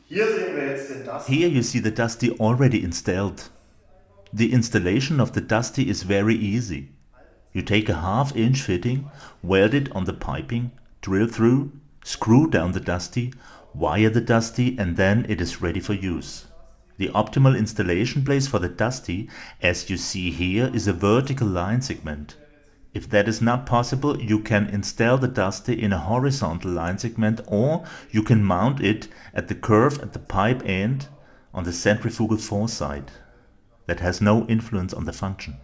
Here you see the Dusty already installed. The installation of the Dusty is very easy. You take a 1/2 inch fitting, weld it on the piping, drill through, screw down the Dusty, wire the Dusty, and then it is ready for use. The optimal installation place for the Dusty, as you see here, is a vertical line segment. If that is not possible, you can install the Dusty in a horizontal line segment, or you can mount it at the curve at the pipe end on the centrifugal force side. That has no influence on the function.